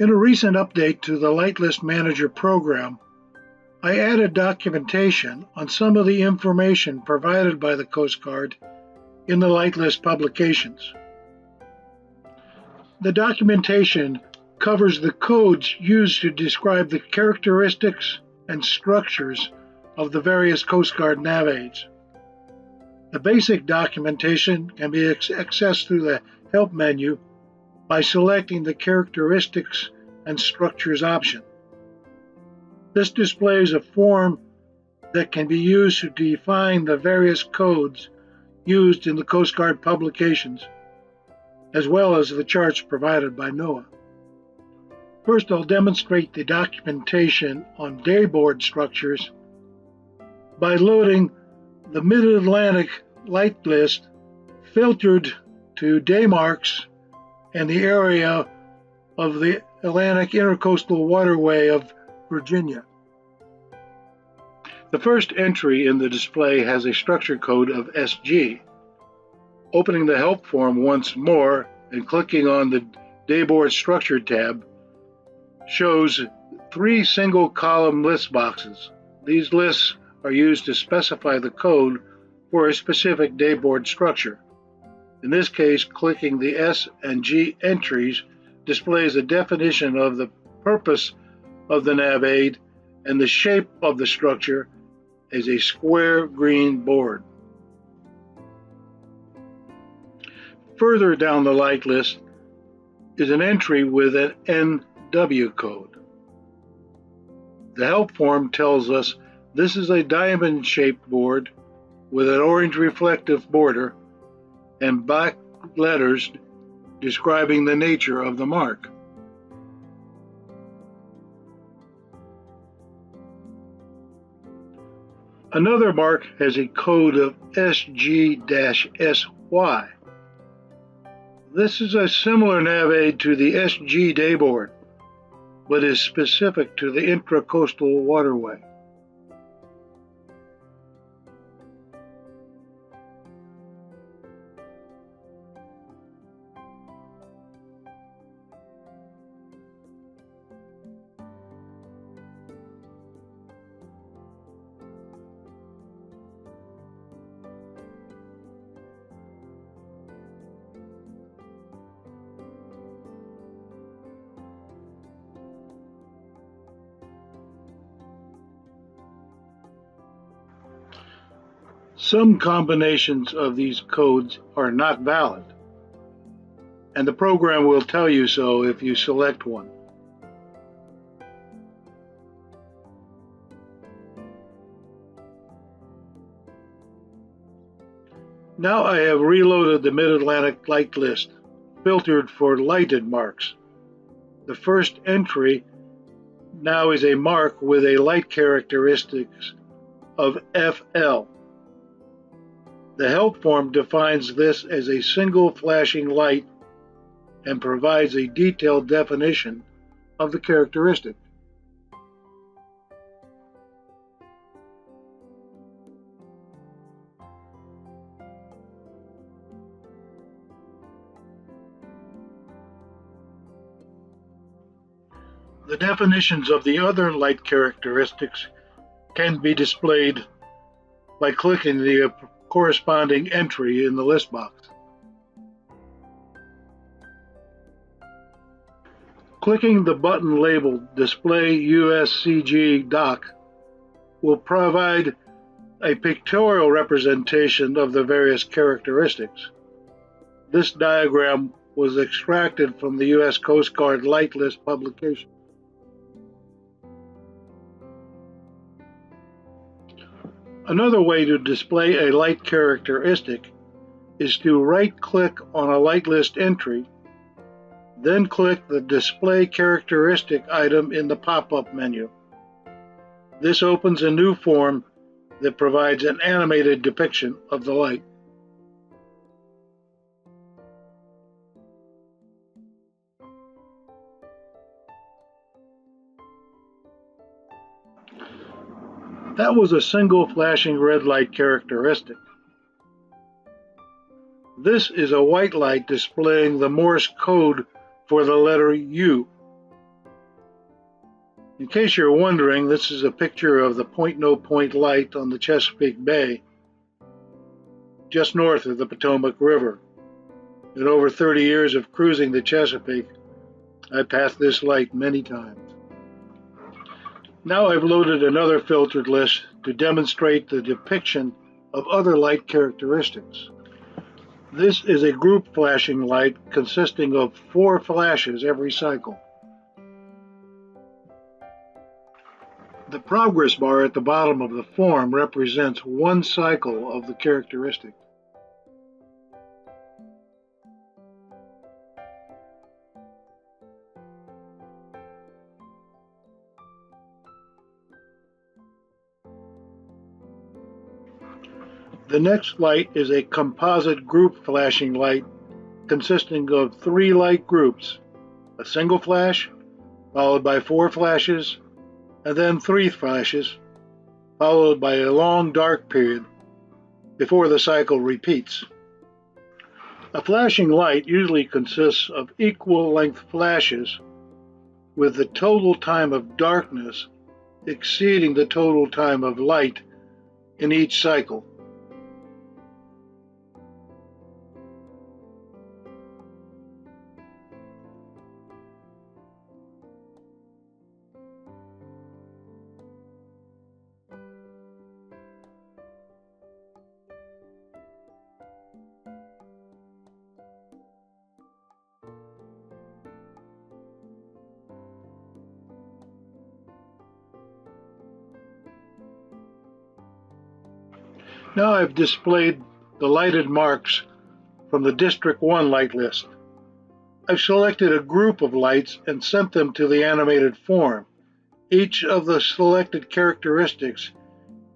In a recent update to the LightListManager program, I added documentation on some of the information provided by the Coast Guard in the Light List publications. The documentation covers the codes used to describe the characteristics and structures of the various Coast Guard Navaids. The basic documentation can be accessed through the Help menu by selecting the Characteristics and Structures option. This displays a form that can be used to define the various codes used in the Coast Guard publications, as well as the charts provided by NOAA. First, I'll demonstrate the documentation on dayboard structures by loading the Mid-Atlantic Light List filtered to day marks and the area of the Atlantic Intercoastal Waterway of Virginia. The first entry in the display has a structure code of SG. Opening the Help form once more and clicking on the Dayboard Structure tab shows 3 single-column list boxes. These lists are used to specify the code for a specific dayboard structure. In this case, clicking the S and G entries displays a definition of the purpose of the Navaid and the shape of the structure as a square green board. Further down the light list is an entry with an NW code. The Help form tells us this is a diamond-shaped board with an orange reflective border and black letters describing the nature of the mark. Another mark has a code of SG-SY. This is a similar Navaid to the SG dayboard, but is specific to the intracoastal waterway. Some combinations of these codes are not valid, and the program will tell you so if you select one. Now I have reloaded the Mid-Atlantic Light List, filtered for lighted marks. The first entry now is a mark with a light characteristics of FL. The Help form defines this as a single flashing light and provides a detailed definition of the characteristic. The definitions of the other light characteristics can be displayed by clicking the corresponding entry in the list box. Clicking the button labeled Display USCG Doc will provide a pictorial representation of the various characteristics. This diagram was extracted from the U.S. Coast Guard Light List publication. Another way to display a light characteristic is to right-click on a light list entry, then click the Display Characteristic item in the pop-up menu. This opens a new form that provides an animated depiction of the light. That was a single flashing red light characteristic. This is a white light displaying the Morse code for the letter U. In case you're wondering, this is a picture of the point-no-point light on the Chesapeake Bay, just north of the Potomac River. In over 30 years of cruising the Chesapeake, I passed this light many times. Now I've loaded another filtered list to demonstrate the depiction of other light characteristics. This is a group flashing light consisting of 4 flashes every cycle. The progress bar at the bottom of the form represents 1 cycle of the characteristic. The next light is a composite group flashing light consisting of 3 light groups, a single flash, followed by 4 flashes, and then 3 flashes, followed by a long dark period before the cycle repeats. A flashing light usually consists of equal length flashes with the total time of darkness exceeding the total time of light in each cycle. Now I've displayed the lighted marks from the District 1 light list. I've selected a group of lights and sent them to the animated form. Each of the selected characteristics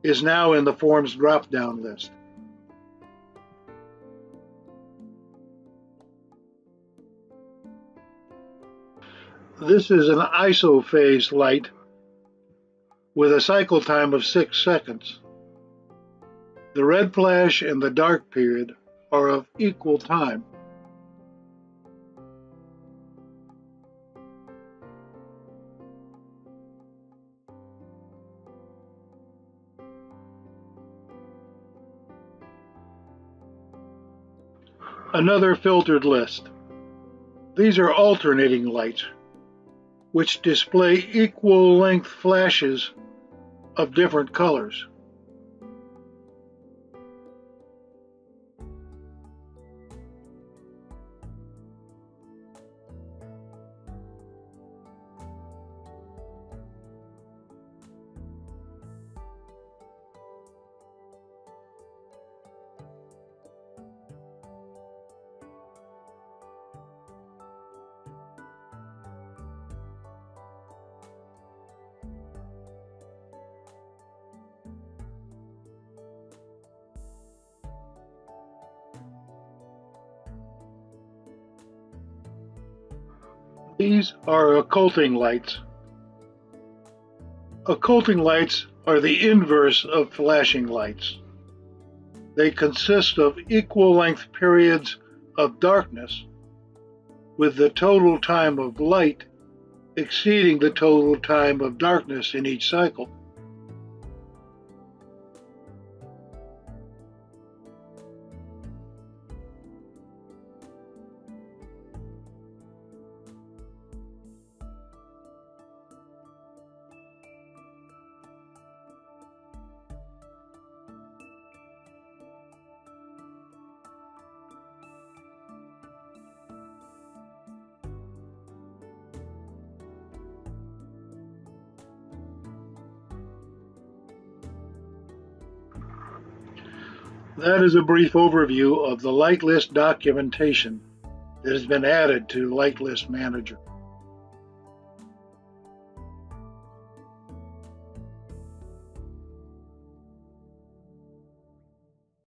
is now in the form's drop-down list. This is an isophase light with a cycle time of 6 seconds. The red flash and the dark period are of equal time. Another filtered list. These are alternating lights, which display equal length flashes of different colors. These are occulting lights. Occulting lights are the inverse of flashing lights. They consist of equal length periods of darkness, with the total time of light exceeding the total time of darkness in each cycle. That is a brief overview of the light list documentation that has been added to LightListManager.